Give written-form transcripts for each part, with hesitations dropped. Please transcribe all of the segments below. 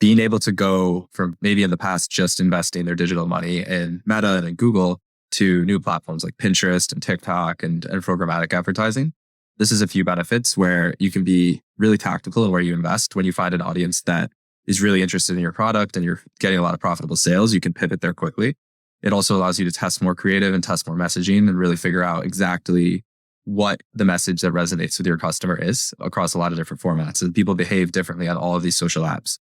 being able to go from maybe in the past just investing their digital money in Meta and in Google to new platforms like Pinterest and TikTok and programmatic advertising. This is a few benefits where you can be really tactical in where you invest. When you find an audience that is really interested in your product and you're getting a lot of profitable sales, you can pivot there quickly. It also allows you to test more creative and test more messaging and really figure out exactly what the message that resonates with your customer is across a lot of different formats. And people behave differently on all of these social apps.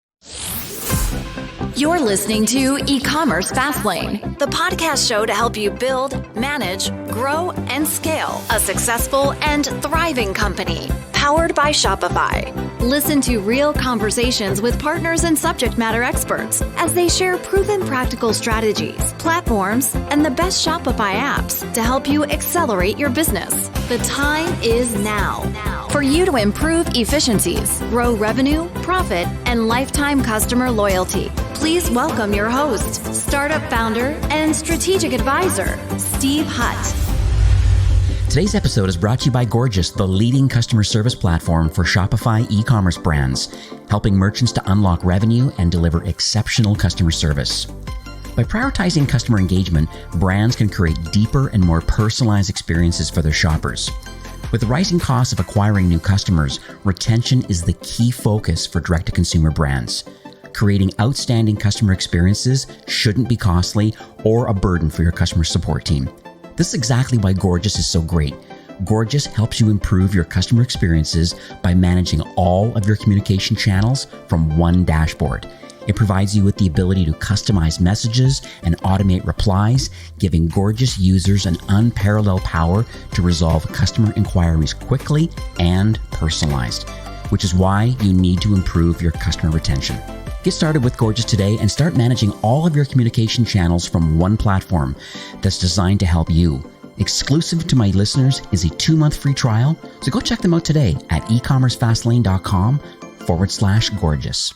You're listening to E-Commerce Fastlane, the podcast show to help you build, manage, grow, and scale a successful and thriving company, powered by Shopify. Listen to real conversations with partners and subject matter experts as they share proven practical strategies, platforms, and the best Shopify apps to help you accelerate your business. The time is now for you to improve efficiencies, grow revenue, profit, and lifetime customer loyalty. Please welcome your host, startup founder and strategic advisor, Steve Hutt. Today's episode is brought to you by Gorgias, the leading customer service platform for Shopify e-commerce brands, helping merchants to unlock revenue and deliver exceptional customer service. By prioritizing customer engagement, brands can create deeper and more personalized experiences for their shoppers. With the rising costs of acquiring new customers, retention is the key focus for direct-to-consumer brands. Creating outstanding customer experiences shouldn't be costly or a burden for your customer support team. This is exactly why Gorgias is so great. Gorgias helps you improve your customer experiences by managing all of your communication channels from one dashboard. It provides you with the ability to customize messages and automate replies, giving Gorgias users an unparalleled power to resolve customer inquiries quickly and personalized, which is why you need to improve your customer retention. Get started with Gorgias today and start managing all of your communication channels from one platform that's designed to help you. Exclusive to my listeners is a 2-month free trial, so go check them out today at ecommercefastlane.com/Gorgias.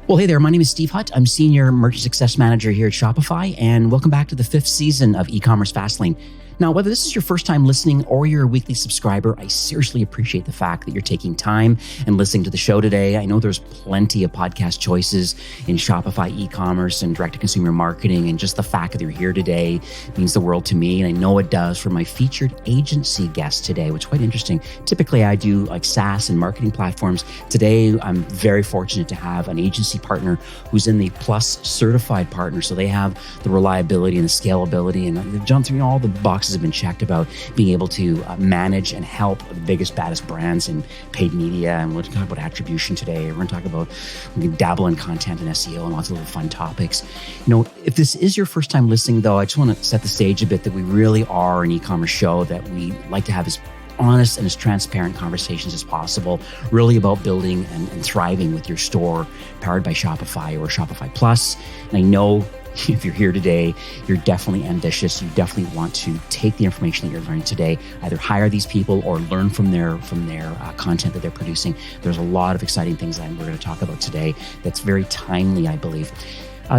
Well, hey there, my name is Steve Hutt. I'm Senior Merchant Success Manager here at Shopify, and welcome back to the 5th season of E-Commerce Fastlane. Now, whether this is your first time listening or you're a weekly subscriber, I seriously appreciate the fact that you're taking time and listening to the show today. I know there's plenty of podcast choices in Shopify e-commerce and direct-to-consumer marketing, and just the fact that you're here today means the world to me, and I know it does for my featured agency guest today, which is quite interesting. Typically, I do like SaaS and marketing platforms. Today, I'm very fortunate to have an agency partner who's in the Plus certified partner, so they have the reliability and the scalability, and they've jumped through all the boxes have been checked about being able to manage and help the biggest, baddest brands in paid media. And we're going to talk about attribution today. We're going to talk about, we can dabble in content and SEO and lots of little fun topics. You know, if this is your first time listening though, I just want to set the stage a bit that we really are an e-commerce show that we like to have as honest and as transparent conversations as possible, really about building and thriving with your store powered by Shopify or Shopify Plus. And I know if you're here today, you're definitely ambitious. You definitely want to take the information that you're learning today, either hire these people or learn from their content that they're producing. There's a lot of exciting things that we're going to talk about today that's very timely, I believe.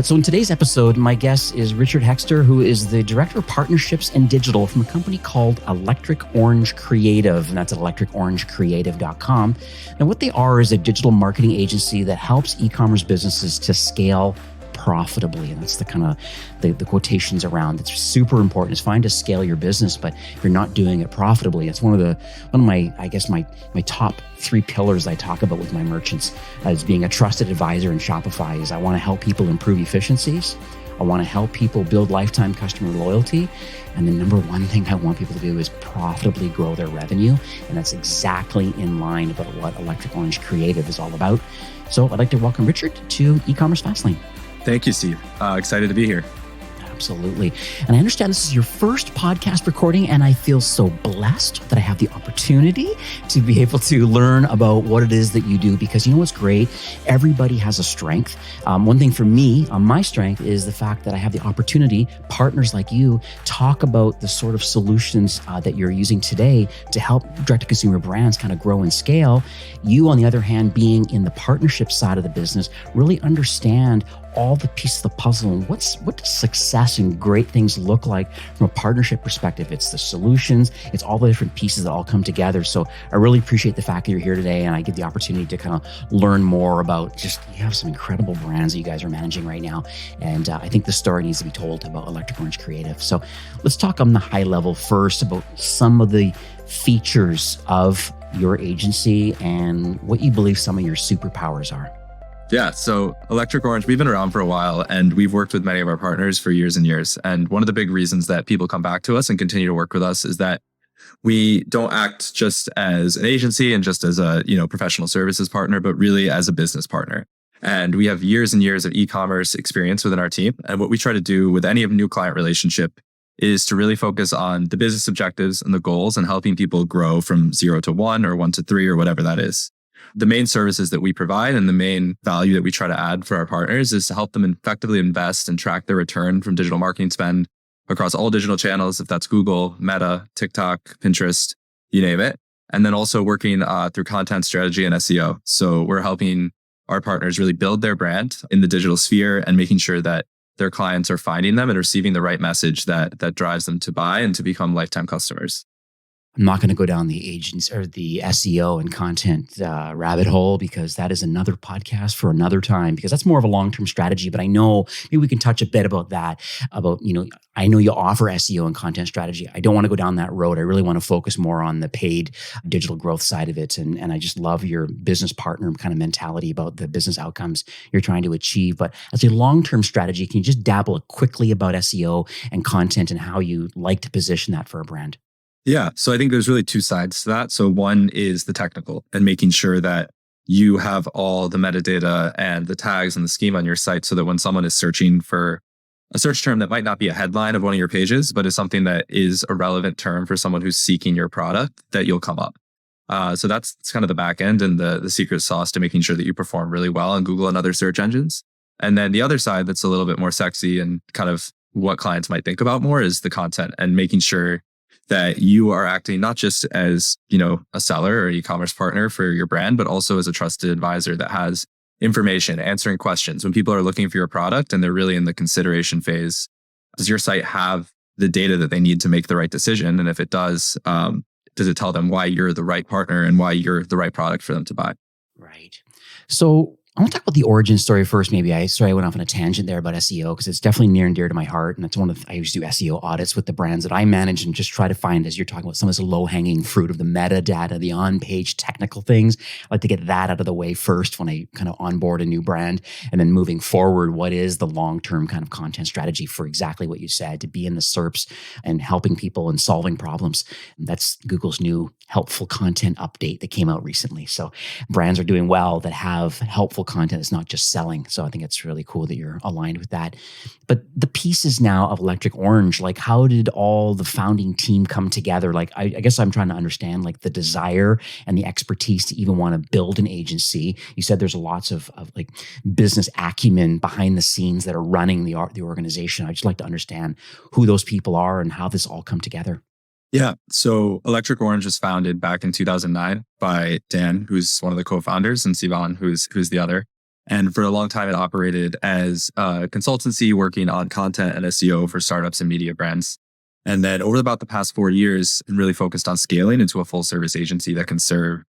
So in today's episode, my guest is Richard Hexter, who is the Director of Partnerships and Digital from a company called Electric Orange Creative, and that's at electricorangecreative.com. And what they are is a digital marketing agency that helps e-commerce businesses to scale profitably. And that's the kind of the quotations around. It's super important. It's fine to scale your business, but if you're not doing it profitably, it's one of my top 3 pillars I talk about with my merchants as being a trusted advisor in Shopify is I want to help people improve efficiencies. I want to help people build lifetime customer loyalty. And the number one thing I want people to do is profitably grow their revenue. And that's exactly in line about what Electric Orange Creative is all about. So I'd like to welcome Richard to E-Commerce Fastlane. Thank you, Steve. Excited to be here. Absolutely. And I understand this is your first podcast recording, and I feel so blessed that I have the opportunity to be able to learn about what it is that you do, because you know what's great? Everybody has a strength. One thing for me, my strength is the fact that I have the opportunity, partners like you, talk about the sort of solutions that you're using today to help direct-to-consumer brands kind of grow and scale. You, on the other hand, being in the partnership side of the business, really understand all the pieces of the puzzle and what does success success and great things look like from a partnership perspective. It's the solutions, it's all the different pieces that all come together. So I really appreciate the fact that you're here today, and I get the opportunity to kind of learn more about just, you have some incredible brands that you guys are managing right now. And I think the story needs to be told about Electric Orange Creative. So let's talk on the high level first about some of the features of your agency and what you believe some of your superpowers are. Yeah, so Electric Orange, we've been around for a while and we've worked with many of our partners for years and years. And one of the big reasons that people come back to us and continue to work with us is that we don't act just as an agency and just as a, professional services partner, but really as a business partner. And we have years and years of e-commerce experience within our team. And what we try to do with any new client relationship is to really focus on the business objectives and the goals and helping people grow from 0 to 1 or 1 to 3 or whatever that is. The main services that we provide and the main value that we try to add for our partners is to help them effectively invest and track their return from digital marketing spend across all digital channels, if that's Google, Meta, TikTok, Pinterest, you name it. And then also working through content strategy and SEO. So we're helping our partners really build their brand in the digital sphere and making sure that their clients are finding them and receiving the right message that drives them to buy and to become lifetime customers. I'm not going to go down the agents or the SEO and content rabbit hole, because that is another podcast for another time, because that's more of a long-term strategy. But I know maybe we can touch a bit about that, I know you offer SEO and content strategy. I don't want to go down that road. I really want to focus more on the paid digital growth side of it. And I just love your business partner kind of mentality about the business outcomes you're trying to achieve. But as a long-term strategy, can you just dabble quickly about SEO and content and how you like to position that for a brand? Yeah. So I think there's really two sides to that. So one is the technical and making sure that you have all the metadata and the tags and the schema on your site so that when someone is searching for a search term that might not be a headline of one of your pages, but is something that is a relevant term for someone who's seeking your product, that you'll come up. So that's kind of the back end and the secret sauce to making sure that you perform really well on Google and other search engines. And then the other side that's a little bit more sexy and kind of what clients might think about more is the content and making sure that you are acting not just as, a seller or e-commerce partner for your brand, but also as a trusted advisor that has information, answering questions. When people are looking for your product and they're really in the consideration phase, does your site have the data that they need to make the right decision? And if it does it tell them why you're the right partner and why you're the right product for them to buy? Right. So I want to talk about the origin story first. Maybe I went off on a tangent there about SEO, because it's definitely near and dear to my heart. And it's I used to do SEO audits with the brands that I manage and just try to find, as you're talking about, some of the low-hanging fruit of the metadata, the on-page technical things. I like to get that out of the way first when I kind of onboard a new brand. And then moving forward, what is the long-term kind of content strategy for exactly what you said, to be in the SERPs and helping people and solving problems. And that's Google's new helpful content update that came out recently. So brands are doing well that have helpful content. It's not just selling. So I think it's really cool that you're aligned with that. But the pieces now of Electric Orange, how did all the founding team come together? I guess I'm trying to understand the desire and the expertise to even want to build an agency. You said there's lots of business acumen behind the scenes that are running the organization. I'd just like to understand who those people are and how this all come together. Yeah. So Electric Orange was founded back in 2009 by Dan, who's one of the co-founders, and Sivan, who's the other. And for a long time, it operated as a consultancy working on content and SEO for startups and media brands. And then over about the past 4 years, it really focused on scaling into a full service agency that can serve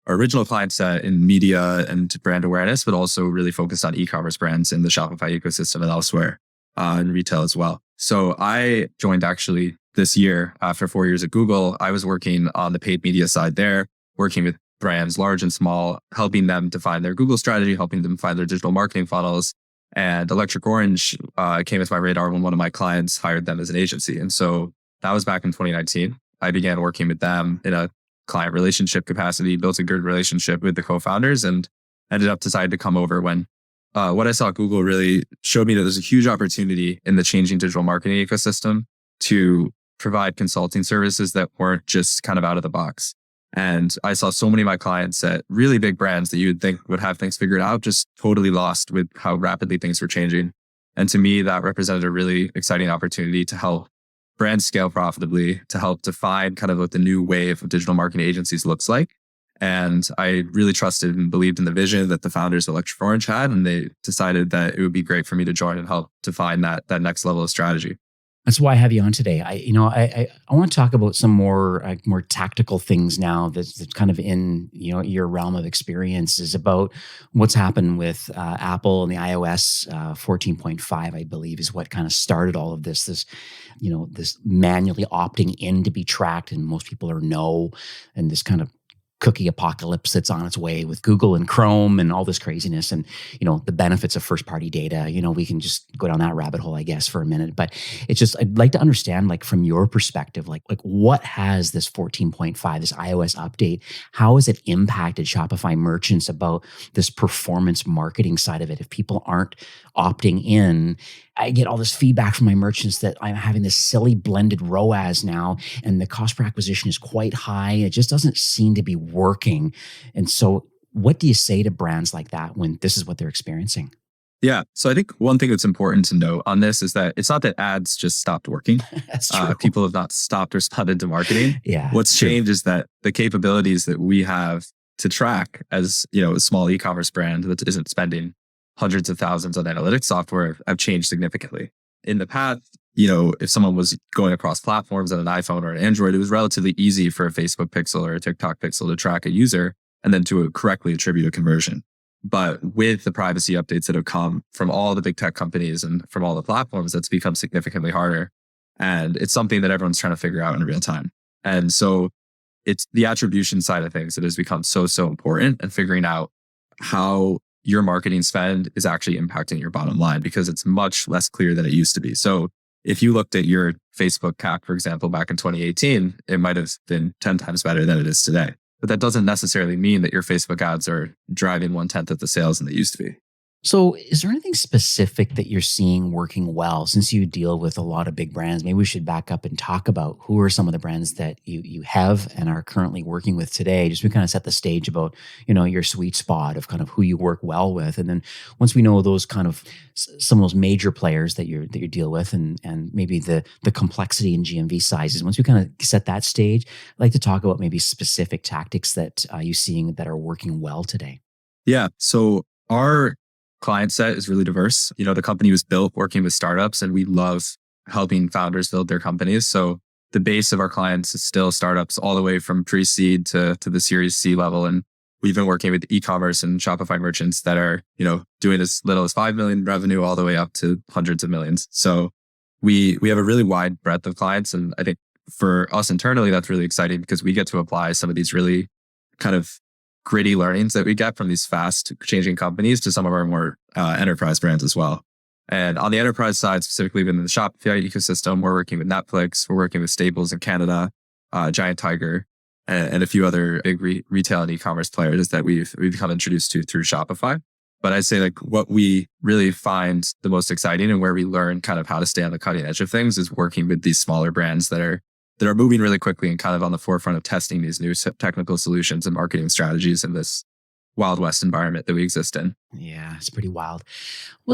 our original client set in media and brand awareness, but also really focused on e-commerce brands in the Shopify ecosystem and elsewhere, and retail as well. So I joined actually this year after 4 years at Google. I was working on the paid media side there, working with brands large and small, helping them define their Google strategy, helping them find their digital marketing funnels. And Electric Orange came to my radar when one of my clients hired them as an agency. And so that was back in 2019. I began working with them in a client relationship capacity, built a good relationship with the co-founders, and ended up deciding to come over when what I saw at Google really showed me that there's a huge opportunity in the changing digital marketing ecosystem to provide consulting services that weren't just kind of out of the box. And I saw so many of my clients at really big brands that you would think would have things figured out, just totally lost with how rapidly things were changing. And to me, that represented a really exciting opportunity to help brands scale profitably, to help define kind of what the new wave of digital marketing agencies looks like, And I really trusted and believed in the vision that the founders of Electric Orange had. And they decided that it would be great for me to join and help define that next level of strategy. That's why I have you on today. I want to talk about some more tactical things now that's kind of in your realm of experience, is about what's happened with Apple and the iOS 14.5, I believe, is what kind of started all of this. This manually opting in to be tracked, and most people are no, and this kind of cookie apocalypse that's on its way with Google and Chrome and all this craziness, and the benefits of first party data. We can just go down that rabbit hole, I guess, for a minute. But it's just, I'd like to understand, like, from your perspective, like what has this 14.5, this iOS update, how has it impacted Shopify merchants about this performance marketing side of it? If people aren't opting in, I get all this feedback from my merchants that I'm having this silly blended ROAS now, and the cost per acquisition is quite high. It just doesn't seem to be working. And so what do you say to brands like that when this is what they're experiencing? Yeah. So I think one thing that's important to note on this is that it's not that ads just stopped working. That's true. People have not stopped responded to marketing. Yeah. What's changed is that the capabilities that we have to track as, a small e-commerce brand that isn't spending hundreds of thousands on analytics software have changed significantly. In the past, if someone was going across platforms on an iPhone or an Android, it was relatively easy for a Facebook pixel or a TikTok pixel to track a user and then to correctly attribute a conversion. But with the privacy updates that have come from all the big tech companies and from all the platforms, that's become significantly harder. And it's something that everyone's trying to figure out in real time. And so it's the attribution side of things that has become so important, and figuring out how your marketing spend is actually impacting your bottom line, because it's much less clear than it used to be. So if you looked at your Facebook CAC, for example, back in 2018, it might have been 10 times better than it is today. But that doesn't necessarily mean that your Facebook ads are driving 1/10 of the sales than they used to be. So is there anything specific that you're seeing working well? Since you deal with a lot of big brands, maybe we should back up and talk about who are some of the brands that you have and are currently working with today, just to kind of set the stage about, your sweet spot of kind of who you work well with. And then once we know those kind of some of those major players that you deal with, and maybe the complexity and GMV sizes, once we kind of set that stage, I'd like to talk about maybe specific tactics that you're seeing that are working well today. Yeah. So our client set is really diverse. The company was built working with startups, and we love helping founders build their companies. So the base of our clients is still startups, all the way from pre-seed to the Series C level. And we've been working with e-commerce and Shopify merchants that are, doing as little as 5 million revenue all the way up to hundreds of millions. So we have a really wide breadth of clients. And I think for us internally, that's really exciting, because we get to apply some of these really kind of gritty learnings that we get from these fast changing companies to some of our more enterprise brands as well. And on the enterprise side, specifically within the Shopify ecosystem, we're working with Netflix, we're working with Staples in Canada, Giant Tiger, and a few other big retail and e-commerce players that we've become introduced to through Shopify. But I'd say, like, what we really find the most exciting and where we learn kind of how to stay on the cutting edge of things is working with these smaller brands that are moving really quickly and kind of on the forefront of testing these new technical solutions and marketing strategies in this Wild West environment that we exist in. Yeah, it's pretty wild.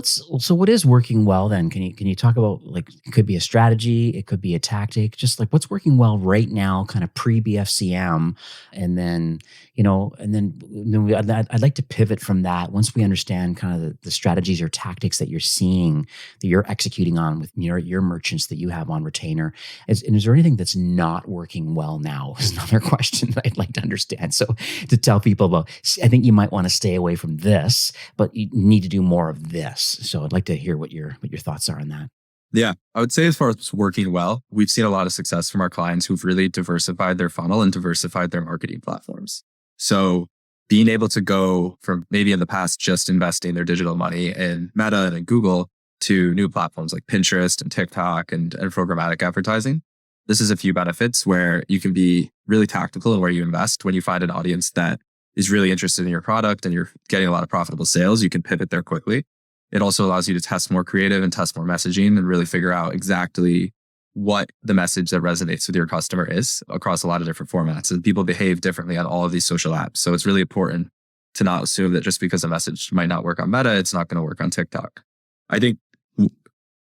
So what is working well then? Can you talk about, like, it could be a strategy, it could be a tactic, just like what's working well right now, kind of pre BFCM, and then I'd like to pivot from that once we understand kind of the strategies or tactics that you're seeing, that you're executing on with your merchants that you have on retainer. Is there anything that's not working well now? Is another question that I'd like to understand. So to tell people about, I think you might want to stay away from this, but you need to do more of this. So I'd like to hear what your thoughts are on that. Yeah, I would say as far as working well, we've seen a lot of success from our clients who've really diversified their funnel and diversified their marketing platforms. So being able to go from maybe in the past just investing their digital money in Meta and in Google to new platforms like Pinterest and TikTok and programmatic advertising. This is a few benefits where you can be really tactical in where you invest. When you find an audience that is really interested in your product and you're getting a lot of profitable sales, you can pivot there quickly. It also allows you to test more creative and test more messaging and really figure out exactly what the message that resonates with your customer is across a lot of different formats. And people behave differently on all of these social apps. So it's really important to not assume that just because a message might not work on Meta, it's not going to work on TikTok. I think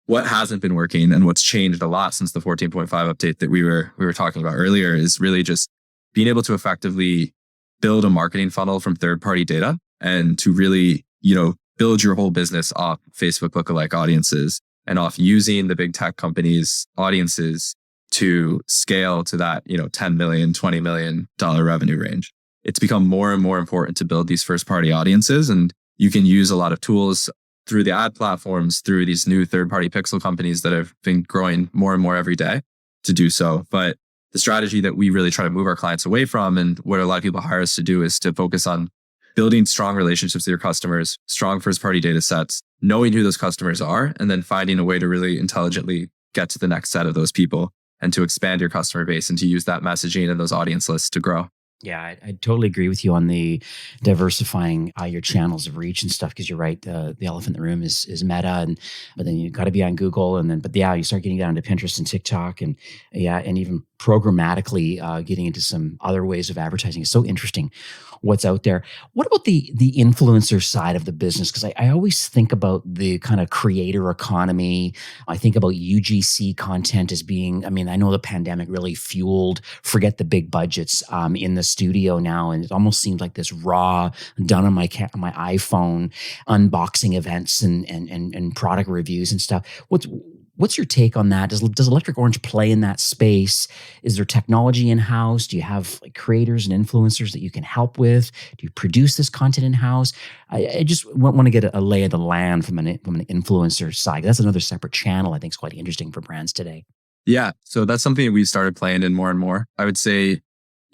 what hasn't been working and what's changed a lot since the 14.5 update that we were talking about earlier is really just being able to effectively build a marketing funnel from third-party data and to really, build your whole business off Facebook lookalike audiences and off using the big tech companies' audiences to scale to that, $10 million, $20 million revenue range. It's become more and more important to build these first-party audiences, and you can use a lot of tools through the ad platforms, through these new third-party pixel companies that have been growing more and more every day to do so. But the strategy that we really try to move our clients away from, and what a lot of people hire us to do, is to focus on building strong relationships with your customers, strong first-party data sets, knowing who those customers are, and then finding a way to really intelligently get to the next set of those people and to expand your customer base and to use that messaging and those audience lists to grow. Yeah, I totally agree with you on the diversifying your channels of reach and stuff, because you're right. The elephant in the room is Meta, but then you got to be on Google, you start getting down to Pinterest and TikTok, and even programmatically getting into some other ways of advertising. It's so interesting what's out there. What about the influencer side of the business? Because I always think about the kind of creator economy. I think about UGC content as being, I know the pandemic really fueled, forget the big budgets in the studio now, and it almost seems like this raw, done on my iPhone unboxing events and product reviews and stuff. What's your take on that? Does Electric Orange play in that space? Is there technology in-house? Do you have creators and influencers that you can help with? Do you produce this content in-house? I just want to get a lay of the land from an influencer side. That's another separate channel I think is quite interesting for brands today. Yeah, so that's something we've started playing in more and more. I would say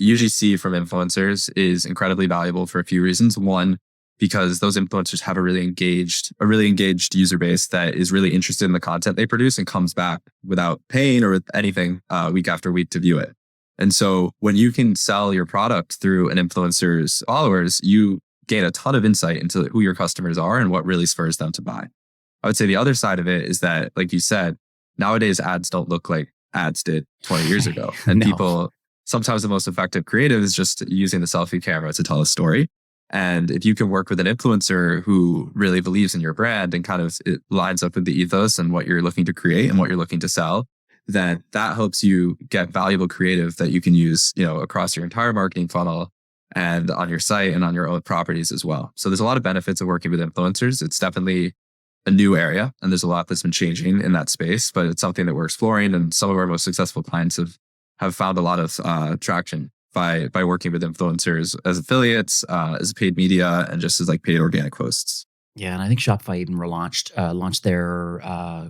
UGC from influencers is incredibly valuable for a few reasons. One, because those influencers have a really engaged user base that is really interested in the content they produce and comes back without paying or with anything week after week to view it. And so when you can sell your product through an influencer's followers, you gain a ton of insight into who your customers are and what really spurs them to buy. I would say the other side of it is that, like you said, nowadays ads don't look like ads did 20 years ago. And people, sometimes the most effective creative is just using the selfie camera to tell a story. And if you can work with an influencer who really believes in your brand and kind of it lines up with the ethos and what you're looking to create and what you're looking to sell, then that helps you get valuable creative that you can use, across your entire marketing funnel and on your site and on your own properties as well. So there's a lot of benefits of working with influencers. It's definitely a new area, and there's a lot that's been changing in that space, but it's something that we're exploring, and some of our most successful clients have found a lot of traction by working with influencers as affiliates, as paid media, and just as paid organic posts. Yeah, and I think Shopify even launched their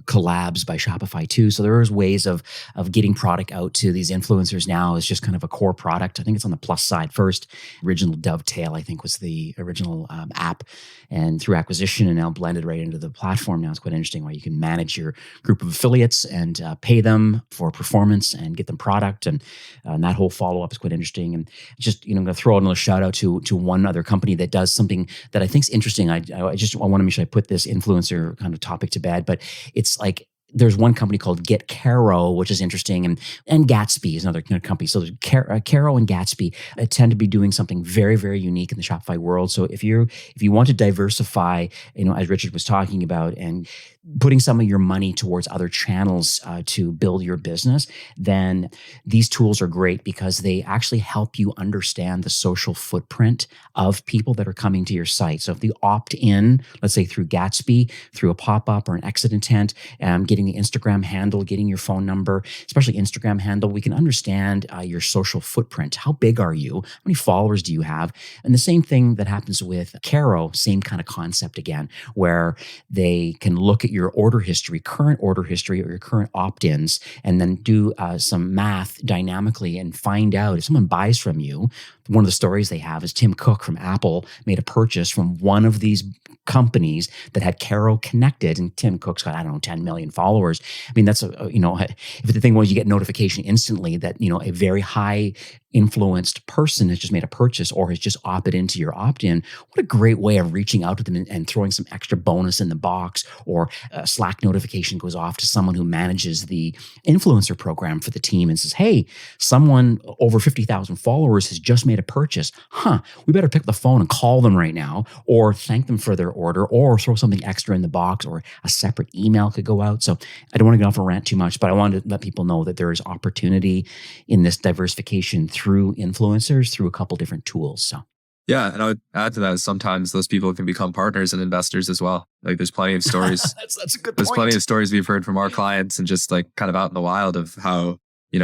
collabs by Shopify too. So there is ways of getting product out to these influencers now as just kind of a core product. I think it's on the plus side first. Original Dovetail, I think, was the original app, and through acquisition and now blended right into the platform. Now it's quite interesting where you can manage your group of affiliates and pay them for performance and get them product, and that whole follow up is quite interesting. And just I'm going to throw out another shout out to one other company that does something that I think is interesting. I want to make sure I put this influencer kind of topic to bed, but it's there's one company called Get Caro, which is interesting, and Gatsby is another company. So Caro and Gatsby tend to be doing something very, very unique in the Shopify world. So if you want to diversify, as Richard was talking about, and putting some of your money towards other channels to build your business, then these tools are great because they actually help you understand the social footprint of people that are coming to your site. So if you opt in, let's say through Gatsby, through a pop-up or an exit intent, getting the Instagram handle, getting your phone number, especially Instagram handle, we can understand your social footprint. How big are you? How many followers do you have? And the same thing that happens with Caro, same kind of concept again, where they can look at your order history, current order history, or your current opt-ins, and then do some math dynamically and find out if someone buys from you. One of the stories they have is Tim Cook from Apple made a purchase from one of these companies that had Caro connected, and Tim Cook's got, 10 million followers. That's if the thing was you get notification instantly that, a very high influenced person has just made a purchase or has just opted into your opt-in. What a great way of reaching out to them and throwing some extra bonus in the box, or a Slack notification goes off to someone who manages the influencer program for the team and says, hey, someone over 50,000 followers has just made a purchase. We better pick up the phone and call them right now, or thank them for their order, or throw something extra in the box, or a separate email could go out. So I don't want to get off a rant too much, but I wanted to let people know that there is opportunity in this diversification through influencers, through a couple different tools. So. Yeah, and I would add to that is sometimes those people can become partners and investors as well. Like there's plenty of stories. That's a good point. There's plenty of stories we've heard from our clients and just like kind of out in the wild of how,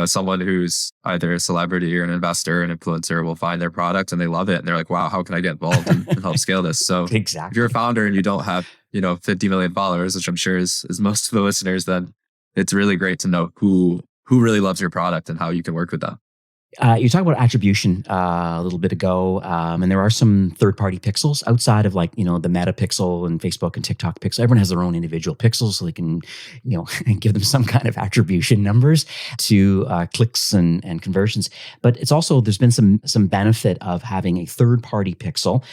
someone who's either a celebrity or an investor, an influencer will find their product and they love it. And they're like, wow, how can I get involved and help scale this? So exactly. If you're a founder and you don't have, 50 million followers, which I'm sure is most of the listeners, then it's really great to know who really loves your product and how you can work with them. You talked about attribution a little bit ago, and there are some third-party pixels outside of the Meta pixel and Facebook and TikTok pixel. Everyone has their own individual pixels, so they can, give them some kind of attribution numbers to clicks and conversions. But it's also, there's been some benefit of having a third-party pixel.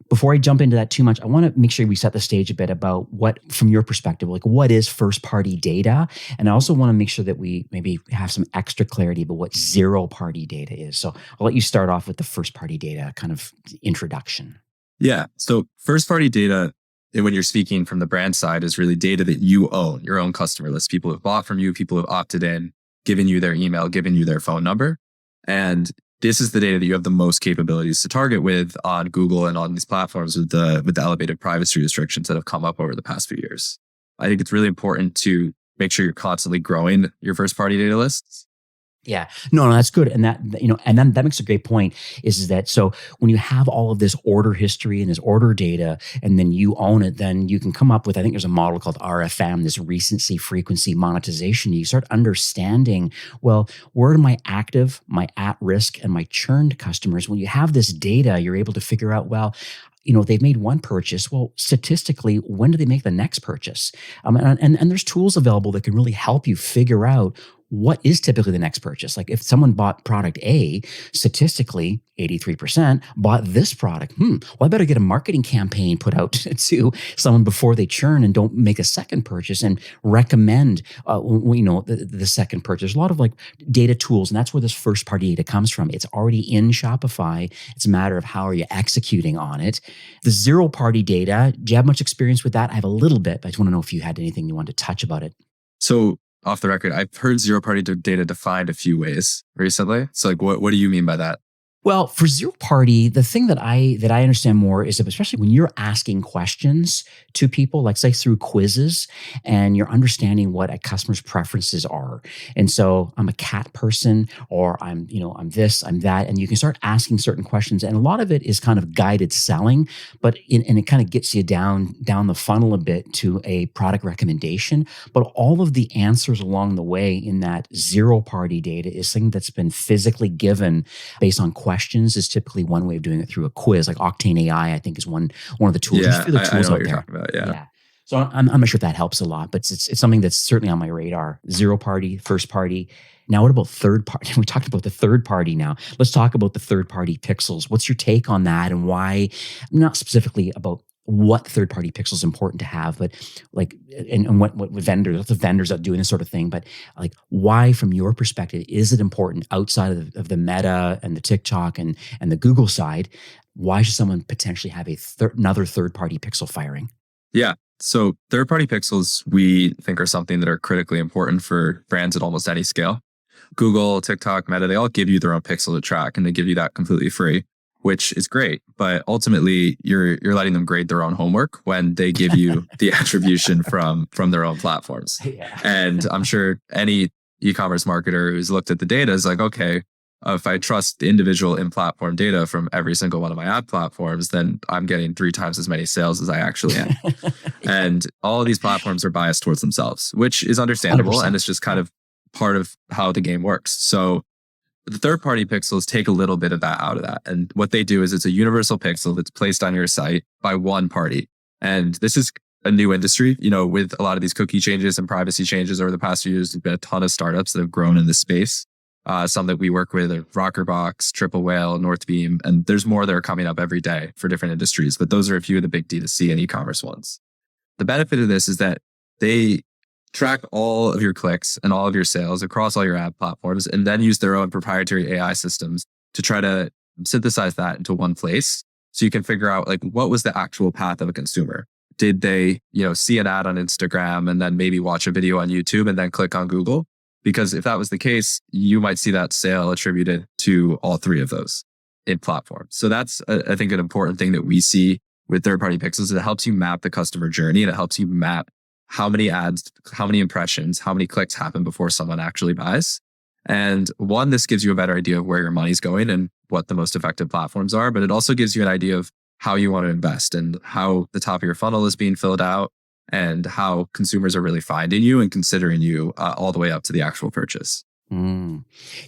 Before I jump into that too much, I want to make sure we set the stage a bit about what, from your perspective, like what is first-party data? And I also want to make sure that we maybe have some extra clarity about what zero-party data is. So I'll let you start off with the first-party data kind of introduction. Yeah. So first-party data, when you're speaking from the brand side, is really data that you own, your own customer list. People who have bought from you, people who have opted in, given you their email, given you their phone number. And this is the data that you have the most capabilities to target with on Google and on these platforms with the elevated privacy restrictions that have come up over the past few years. I think it's really important to make sure you're constantly growing your first party data lists. Yeah, no, that's good. And that, and then that makes a great point is that, so when you have all of this order history and this order data, and then you own it, then you can come up with, I think there's a model called RFM, this recency, frequency, monetization. You start understanding, well, where are my active, my at risk, and my churned customers? When you have this data, you're able to figure out, well, they've made one purchase. Well, statistically, when do they make the next purchase? And there's tools available that can really help you figure out what is typically the next purchase. Like if someone bought product A, statistically, 83% bought this product. Well, I better get a marketing campaign put out to someone before they churn and don't make a second purchase, and recommend, the second purchase. There's a lot of like data tools, and that's where this first party data comes from. It's already in Shopify. It's a matter of how are you executing on it. The zero party data, do you have much experience with that? I have a little bit, but I just want to know if you had anything you wanted to touch about it. So off the record, I've heard zero party data defined a few ways recently. So like, what do you mean by that? Well, for zero party, the thing that I understand more is that, especially when you're asking questions to people, like say through quizzes, and you're understanding what a customer's preferences are. And so I'm a cat person, or I'm this, I'm that, and you can start asking certain questions. And a lot of it is kind of guided selling, and it kind of gets you down the funnel a bit to a product recommendation. But all of the answers along the way in that zero party data is something that's been physically given based on questions. Is typically one way of doing it through a quiz. Like Octane AI, I think, is one of the tools. Yeah, There's tools I know out what you're there. talking about. Yeah. So I'm not sure if that helps a lot, but it's something that's certainly on my radar. Zero party, first party. Now, what about third party? We talked about the third party now. Let's talk about the third party pixels. What's your take on that, and why? Not specifically about what third party pixel is important to have, but like, and what vendors, what's the vendors that are doing this sort of thing, but like, why, from your perspective, is it important outside of the Meta and the TikTok and the Google side? Why should someone potentially have another third party pixel firing? Yeah. So third party pixels, we think, are something that are critically important for brands at almost any scale. Google, TikTok, Meta, they all give you their own pixel to track, and they give you that completely free, which is great. But ultimately, you're letting them grade their own homework when they give you the attribution from their own platforms. Yeah. And I'm sure any e-commerce marketer who's looked at the data is like, okay, if I trust individual in-platform data from every single one of my ad platforms, then I'm getting 3 times as many sales as I actually am. And all of these platforms are biased towards themselves, which is understandable. 100%. And it's just kind of part of how the game works. So the third-party pixels take a little bit of that out of that. And what they do is it's a universal pixel that's placed on your site by one party. And this is a new industry, with a lot of these cookie changes and privacy changes over the past few years. There's been a ton of startups that have grown in this space. Some that we work with are Rockerbox, Triple Whale, Northbeam, and there's more that are coming up every day for different industries. But those are a few of the big D2C and e-commerce ones. The benefit of this is that they track all of your clicks and all of your sales across all your ad platforms, and then use their own proprietary AI systems to try to synthesize that into one place. So you can figure out, like, what was the actual path of a consumer? Did they, see an ad on Instagram and then maybe watch a video on YouTube and then click on Google? Because if that was the case, you might see that sale attributed to all three of those in platform. So that's, I think, an important thing that we see with third-party pixels. It helps you map the customer journey, and it helps you map how many ads, how many impressions, how many clicks happen before someone actually buys. And one, this gives you a better idea of where your money's going and what the most effective platforms are, but it also gives you an idea of how you want to invest and how the top of your funnel is being filled out and how consumers are really finding you and considering you all the way up to the actual purchase.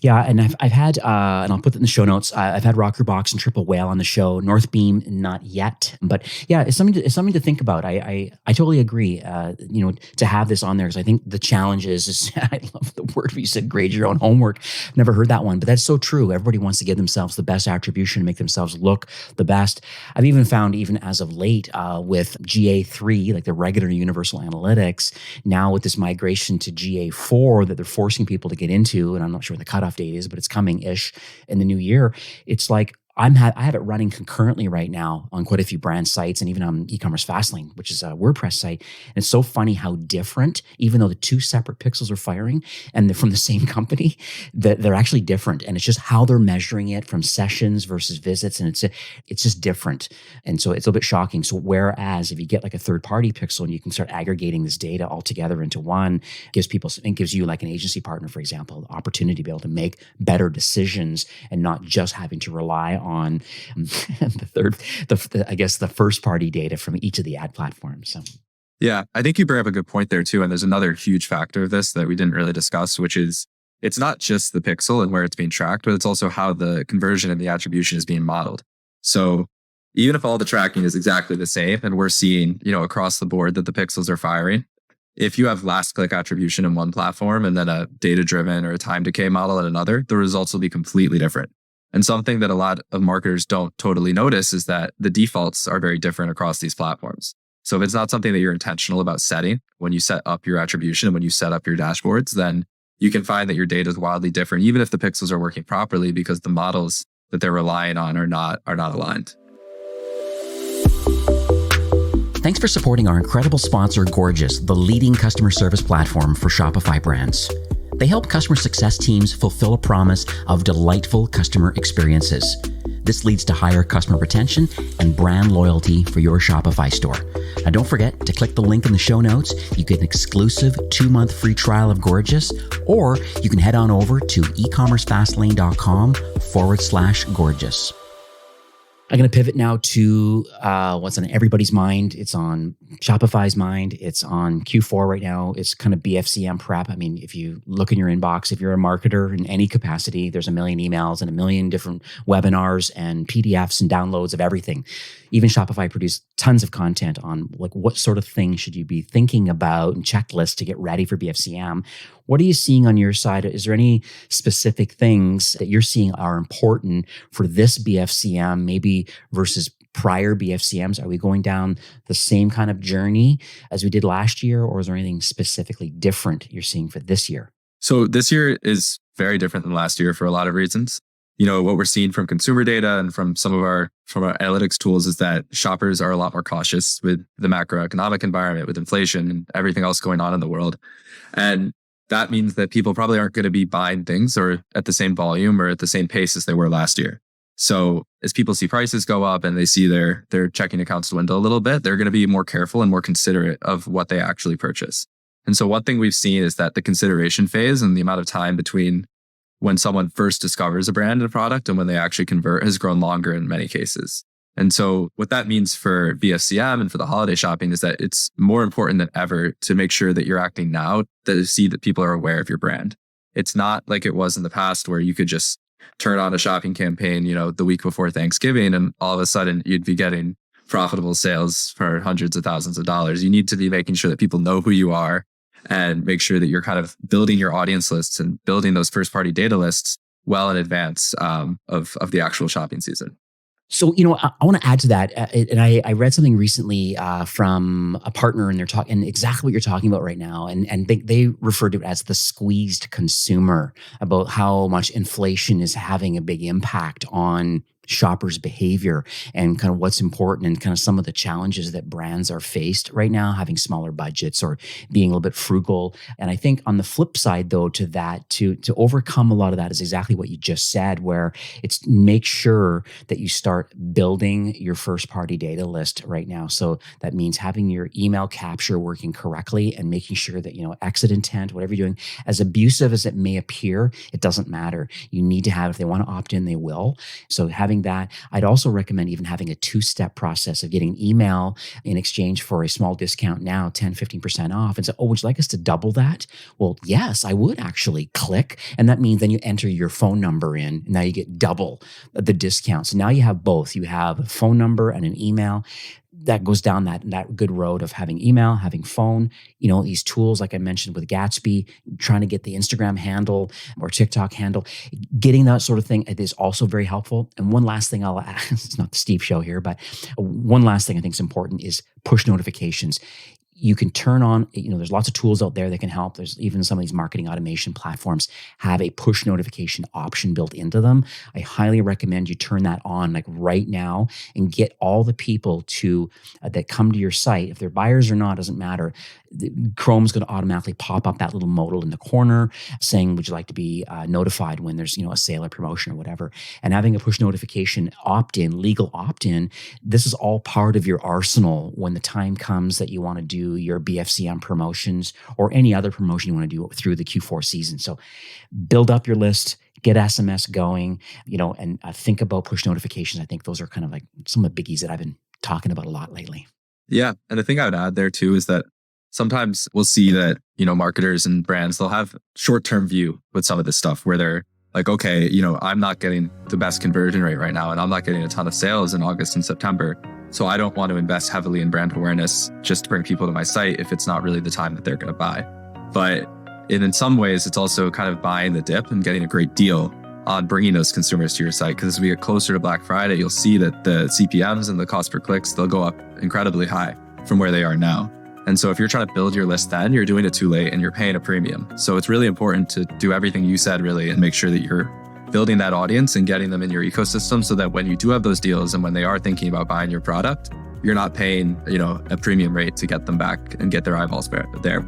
Yeah, and I've had, and I'll put it in the show notes. I've had Rocker Box and Triple Whale on the show. North Beam, not yet, but yeah, it's something to think about. I totally agree. To have this on there, because I think the challenge is I love the word you said, grade your own homework. Never heard that one, but that's so true. Everybody wants to give themselves the best attribution, make themselves look the best. I've even found, even as of late, with GA3, like the regular Universal Analytics, now with this migration to GA4 that they're forcing people to get into. And I'm not sure what the cutoff date is, but it's coming-ish in the new year. It's like I have it running concurrently right now on quite a few brand sites and even on Ecommerce Fastlane, which is a WordPress site. And it's so funny how different, even though the two separate pixels are firing and they're from the same company, that they're actually different. And it's just how they're measuring it from sessions versus visits. And it's just different. And so it's a little bit shocking. So whereas if you get like a third-party pixel and you can start aggregating this data all together into one, gives you like an agency partner, for example, the opportunity to be able to make better decisions and not just having to rely on the first party data from each of the ad platforms. So. Yeah, I think you bring up a good point there too. And there's another huge factor of this that we didn't really discuss, which is it's not just the pixel and where it's being tracked, but it's also how the conversion and the attribution is being modeled. So even if all the tracking is exactly the same and we're seeing, across the board that the pixels are firing, if you have last click attribution in one platform and then a data driven or a time decay model in another, the results will be completely different. And something that a lot of marketers don't totally notice is that the defaults are very different across these platforms. So if it's not something that you're intentional about setting when you set up your attribution and when you set up your dashboards, then you can find that your data is wildly different, even if the pixels are working properly, because the models that they're relying on are not aligned. Thanks for supporting our incredible sponsor, Gorgeous, the leading customer service platform for Shopify brands. They help customer success teams fulfill a promise of delightful customer experiences. This leads to higher customer retention and brand loyalty for your Shopify store. Now, don't forget to click the link in the show notes. You get an exclusive 2-month free trial of Gorgeous, or you can head on over to ecommercefastlane.com/gorgeous. I'm going to pivot now to what's on everybody's mind. It's on Shopify's mind. It's on Q4 right now. It's kind of BFCM prep. I mean, if you look in your inbox, if you're a marketer in any capacity, there's a million emails and a million different webinars and PDFs and downloads of everything. Even Shopify produced tons of content on like what sort of things should you be thinking about and checklists to get ready for BFCM. What are you seeing on your side? Is there any specific things that you're seeing are important for this BFCM, maybe versus prior BFCMs? Are we going down the same kind of journey as we did last year, or is there anything specifically different you're seeing for this year? So this year is very different than last year for a lot of reasons. What we're seeing from consumer data and from our analytics tools is that shoppers are a lot more cautious with the macroeconomic environment, with inflation and everything else going on in the world. And that means that people probably aren't going to be buying things or at the same volume or at the same pace as they were last year. So as people see prices go up and they see their checking accounts dwindle a little bit, they're going to be more careful and more considerate of what they actually purchase. And so one thing we've seen is that the consideration phase and the amount of time between when someone first discovers a brand and a product and when they actually convert has grown longer in many cases. And so what that means for BFCM and for the holiday shopping is that it's more important than ever to make sure that you're acting now to see that people are aware of your brand. It's not like it was in the past where you could just turn on a shopping campaign, the week before Thanksgiving, and all of a sudden you'd be getting profitable sales for hundreds of thousands of dollars. You need to be making sure that people know who you are and make sure that you're kind of building your audience lists and building those first party data lists well in advance of the actual shopping season. So, I want to add to that. And I read something recently from a partner, and they're talking exactly what you're talking about right now. And they refer to it as the squeezed consumer, about how much inflation is having a big impact on shoppers' behavior and kind of what's important and kind of some of the challenges that brands are faced right now, having smaller budgets or being a little bit frugal. And I think on the flip side, though, to that, to overcome a lot of that is exactly what you just said, where it's make sure that you start building your first-party data list right now. So that means having your email capture working correctly and making sure that, exit intent, whatever you're doing, as abusive as it may appear, it doesn't matter. You need to have, if they want to opt in, they will. So having that, I'd also recommend even having a two-step process of getting email in exchange for a small discount now, 10, 15% off, and say, would you like us to double that? Well, yes, I would actually. Click. And that means then you enter your phone number in, and now you get double the discount. So now you have both. You have a phone number and an email. That goes down that good road of having email, having phone, these tools like I mentioned with Gatsby, trying to get the Instagram handle or TikTok handle, getting that sort of thing is also very helpful. And one last thing I'll add, it's not the Steve show here, but one last thing I think is important is push notifications. You can turn on, there's lots of tools out there that can help. There's even some of these marketing automation platforms have a push notification option built into them. I highly recommend you turn that on like right now and get all the people that come to your site. If they're buyers or not, doesn't matter. Chrome's going to automatically pop up that little modal in the corner saying, would you like to be notified when there's, a sale or promotion or whatever. And having a push notification opt-in, legal opt-in, this is all part of your arsenal when the time comes that you want to do your BFCM promotions or any other promotion you want to do through the Q4 season. So build up your list, get SMS going, and think about push notifications. I think those are kind of like some of the biggies that I've been talking about a lot lately. Yeah. And the thing I would add there too is that sometimes we'll see that, marketers and brands, they'll have short-term view with some of this stuff where they're like, okay, I'm not getting the best conversion rate right now, and I'm not getting a ton of sales in August and September. So I don't want to invest heavily in brand awareness just to bring people to my site if it's not really the time that they're going to buy. But in some ways, it's also kind of buying the dip and getting a great deal on bringing those consumers to your site. Because as we get closer to Black Friday, you'll see that the CPMs and the cost per clicks, they'll go up incredibly high from where they are now. And so if you're trying to build your list then, you're doing it too late and you're paying a premium. So it's really important to do everything you said really and make sure that you're building that audience and getting them in your ecosystem so that when you do have those deals and when they are thinking about buying your product, you're not paying, a premium rate to get them back and get their eyeballs there,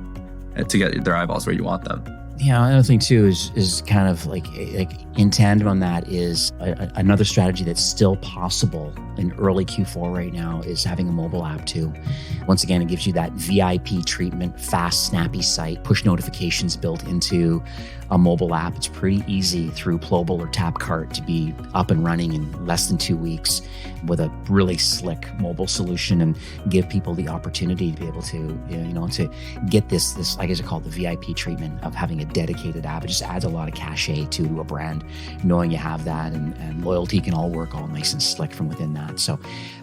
to get their eyeballs where you want them. Yeah, another thing too is kind of like in tandem on that is another strategy that's still possible in early Q4 right now is having a mobile app too. Once again, it gives you that VIP treatment, fast, snappy site, push notifications built into a mobile app. It's pretty easy through Plobal or TapCart to be up and running in less than 2 weeks with a really slick mobile solution and give people the opportunity to be able to, to get this, I guess it's called the VIP treatment of having a dedicated app. It just adds a lot of cachet to a brand, knowing you have that, and loyalty can all work all nice and slick from within that. So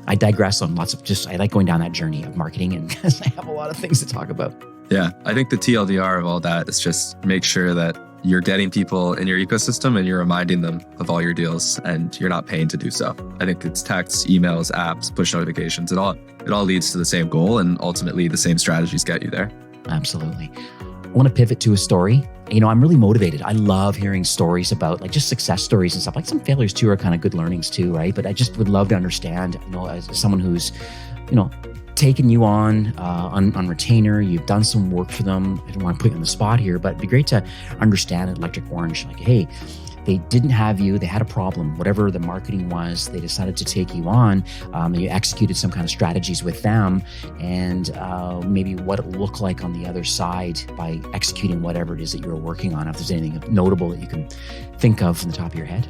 I digress on I like going down that journey of marketing and I have a lot of things to talk about. Yeah, I think the TLDR of all that is just make sure that you're getting people in your ecosystem and you're reminding them of all your deals and you're not paying to do so. I think it's texts, emails, apps, push notifications. It all leads to the same goal and ultimately the same strategies get you there. Absolutely. I want to pivot to a story. I'm really motivated. I love hearing stories about like just success stories and stuff. Like some failures too are kind of good learnings too, right? But I just would love to understand, as someone who's, taken you on retainer, you've done some work for them. I don't want to put you on the spot here, but it'd be great to understand at Electric Orange, like, hey, they didn't have you, they had a problem, whatever the marketing was, they decided to take you on, and you executed some kind of strategies with them, and maybe what it looked like on the other side by executing whatever it is that you were working on, if there's anything notable that you can think of from the top of your head.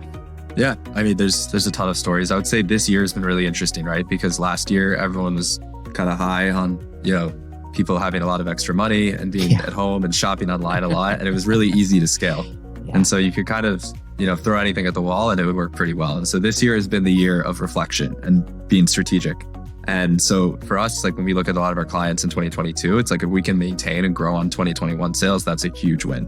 Yeah, I mean, there's a ton of stories. I would say this year has been really interesting, right? Because last year, everyone was kind of high on, people having a lot of extra money and being at home and shopping online a lot. And it was really easy to scale. Yeah. And so you could kind of, throw anything at the wall and it would work pretty well. And so this year has been the year of reflection and being strategic. And so for us, like when we look at a lot of our clients in 2022, it's like if we can maintain and grow on 2021 sales, that's a huge win.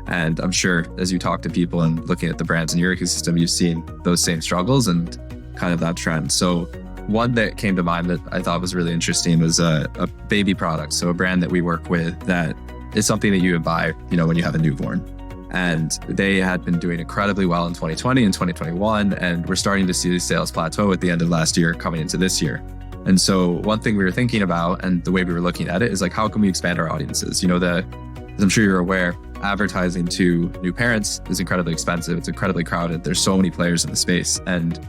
And I'm sure as you talk to people and looking at the brands in your ecosystem, you've seen those same struggles and kind of that trend. So one that came to mind that I thought was really interesting was a baby product. So a brand that we work with that is something that you would buy, when you have a newborn. And they had been doing incredibly well in 2020 and 2021. And we're starting to see the sales plateau at the end of last year coming into this year. And so one thing we were thinking about and the way we were looking at it is like, how can we expand our audiences? As I'm sure you're aware, advertising to new parents is incredibly expensive. It's incredibly crowded. There's so many players in the space. And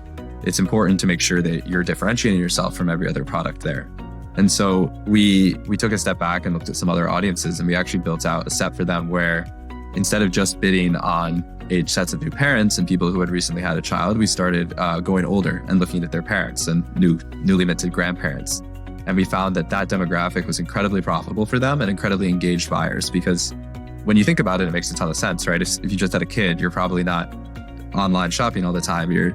it's important to make sure that you're differentiating yourself from every other product there. And so we took a step back and looked at some other audiences, and we actually built out a set for them where instead of just bidding on age sets of new parents and people who had recently had a child, we started going older and looking at their parents and newly minted grandparents. And we found that demographic was incredibly profitable for them and incredibly engaged buyers, because when you think about it, it makes a ton of sense, right? If you just had a kid, you're probably not online shopping all the time. You're,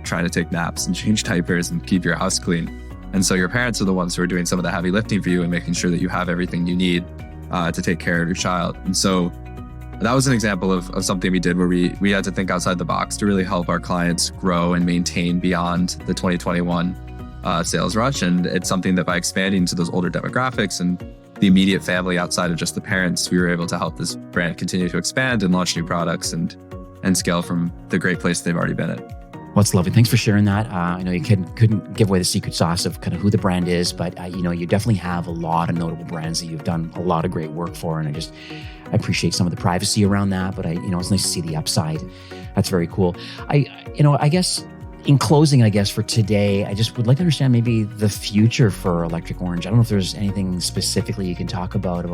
trying to take naps and change diapers and keep your house clean. And so your parents are the ones who are doing some of the heavy lifting for you and making sure that you have everything you need to take care of your child. And so that was an example of something we did where we had to think outside the box to really help our clients grow and maintain beyond the 2021 sales rush. And it's something that by expanding to those older demographics and the immediate family outside of just the parents, we were able to help this brand continue to expand and launch new products and scale from the great place they've already been at. Well, it's lovely. Thanks for sharing that. I know you couldn't give away the secret sauce of kind of who the brand is, but you definitely have a lot of notable brands that you've done a lot of great work for. And I appreciate some of the privacy around that, but it's nice to see the upside. That's very cool. I guess in closing, for today, I just would like to understand maybe the future for Electric Orange. I don't know if there's anything specifically you can talk about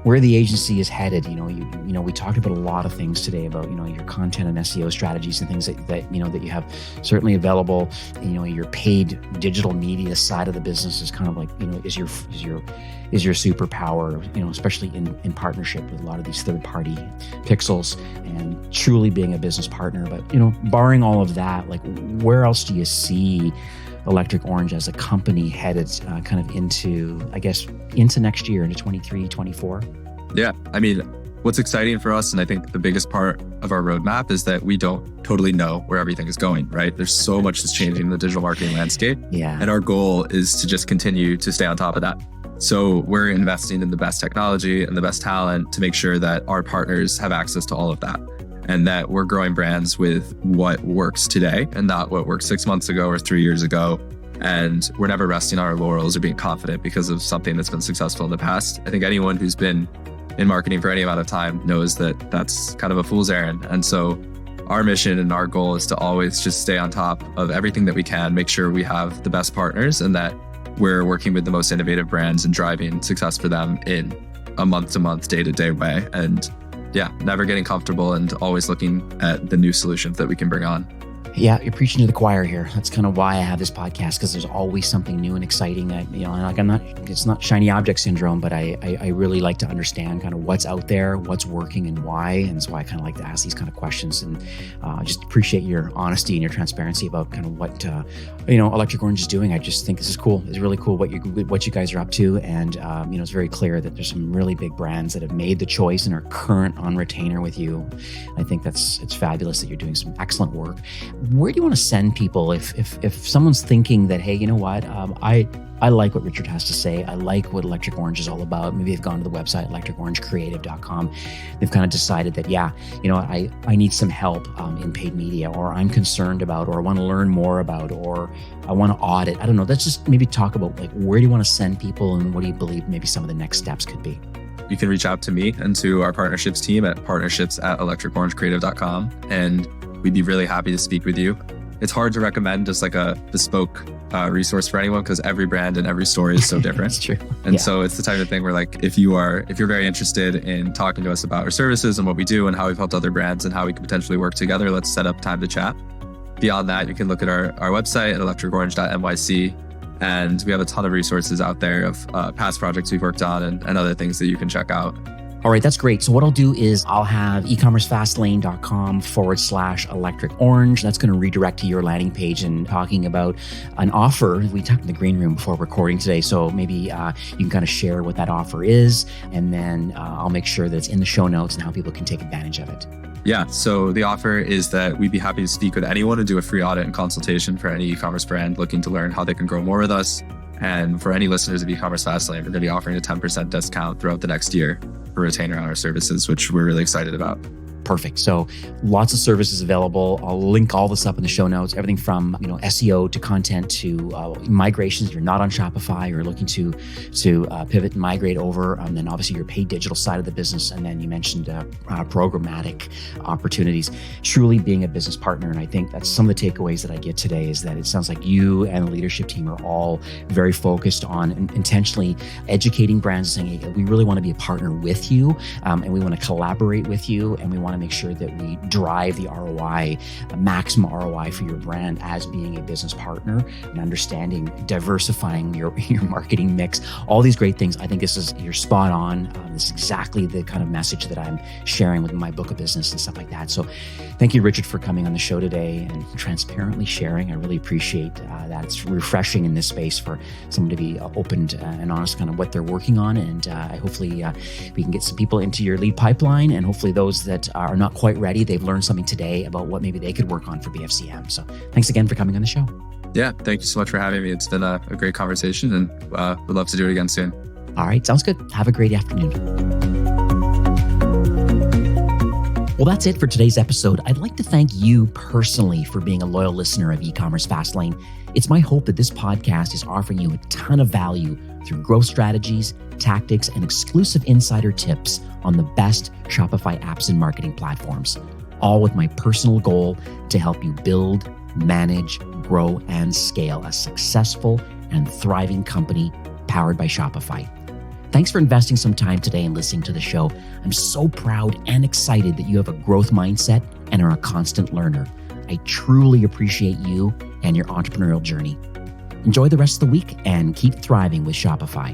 where the agency is headed. We talked about a lot of things today about, your content and SEO strategies and things that you have certainly available. Your paid digital media side of the business is kind of like, is your superpower, especially in partnership with a lot of these third-party pixels and truly being a business partner. But, barring all of that, like where else do you see Electric Orange as a company headed kind of into next year, into 23, 24? Yeah. What's exciting for us, and I think the biggest part of our roadmap, is that we don't totally know where everything is going, right? There's so much that's changing in the digital marketing landscape. Yeah. And our goal is to just continue to stay on top of that. So we're investing in the best technology and the best talent to make sure that our partners have access to all of that, and that we're growing brands with what works today and not what worked 6 months ago or 3 years ago. And we're never resting on our laurels or being confident because of something that's been successful in the past. I think anyone who's been in marketing for any amount of time knows that that's kind of a fool's errand. And so our mission and our goal is to always just stay on top of everything that we can, make sure we have the best partners and that we're working with the most innovative brands and driving success for them in a month-to-month, day-to-day way. And never getting comfortable and always looking at the new solutions that we can bring on. Yeah, you're preaching to the choir here. That's kind of why I have this podcast, because there's always something new and exciting. It's not shiny object syndrome, but I really like to understand kind of what's out there, what's working and why. And so I kind of like to ask these kind of questions, and just appreciate your honesty and your transparency about kind of what, Electric Orange is doing. I just think this is cool. It's really cool what you guys are up to. And, it's very clear that there's some really big brands that have made the choice and are current on retainer with you. I think it's fabulous that you're doing some excellent work. Where do you want to send people if someone's thinking that, hey, you know what, I like what Richard has to say. I like what Electric Orange is all about. Maybe they've gone to the website, electricorangecreative.com. They've kind of decided that, I need some help in paid media, or I'm concerned about, or I want to learn more about, or I want to audit. I don't know. Let's just maybe talk about where do you want to send people, and what do you believe maybe some of the next steps could be? You can reach out to me and to our partnerships team at partnerships@electricorangecreative.com. And we'd be really happy to speak with you. It's hard to recommend just like a bespoke resource for anyone, because every brand and every story is so different. That's true. And so it's the type of thing where if you're very interested in talking to us about our services and what we do and how we've helped other brands and how we could potentially work together, let's set up time to chat. Beyond that, you can look at our website at electricorange.nyc. And we have a ton of resources out there of past projects we've worked on and other things that you can check out. All right, that's great. So what I'll do is I'll have ecommercefastlane.com/Electric Orange. That's going to redirect to your landing page and talking about an offer. We talked in the green room before recording today. So maybe you can kind of share what that offer is. And then I'll make sure that it's in the show notes and how people can take advantage of it. Yeah, so the offer is that we'd be happy to speak with anyone and do a free audit and consultation for any e-commerce brand looking to learn how they can grow more with us. And for any listeners of Ecommerce Fastlane, we're going to be offering a 10% discount throughout the next year for retainer on our services, which we're really excited about. Perfect. So lots of services available. I'll link all this up in the show notes, everything from SEO to content to migrations. You're not on Shopify or looking to pivot and migrate over. And then obviously your paid digital side of the business. And then you mentioned programmatic opportunities, truly being a business partner. And I think that's some of the takeaways that I get today is that it sounds like you and the leadership team are all very focused on intentionally educating brands, saying, hey, we really want to be a partner with you and we want to collaborate with you and we want to make sure that we drive the ROI, maximum ROI for your brand as being a business partner and understanding, diversifying your marketing mix, all these great things. I think you're spot on. This is exactly the kind of message that I'm sharing with my book of business and stuff like that. So thank you, Richard, for coming on the show today and transparently sharing. I really appreciate that. It's refreshing in this space for someone to be open and honest kind of what they're working on. And hopefully we can get some people into your lead pipeline, and hopefully those that are not quite ready, they've learned something today about what maybe they could work on for BFCM. So thanks again for coming on the show. Yeah, thank you so much for having me. It's been a great conversation, and we'd love to do it again soon. All right, sounds good. Have a great afternoon. Well, that's it for today's episode. I'd like to thank you personally for being a loyal listener of Ecommerce Fastlane. It's my hope that this podcast is offering you a ton of value through growth strategies, tactics, and exclusive insider tips on the best Shopify apps and marketing platforms, all with my personal goal to help you build, manage, grow, and scale a successful and thriving company powered by Shopify. Thanks for investing some time today and listening to the show. I'm so proud and excited that you have a growth mindset and are a constant learner. I truly appreciate you and your entrepreneurial journey. Enjoy the rest of the week and keep thriving with Shopify.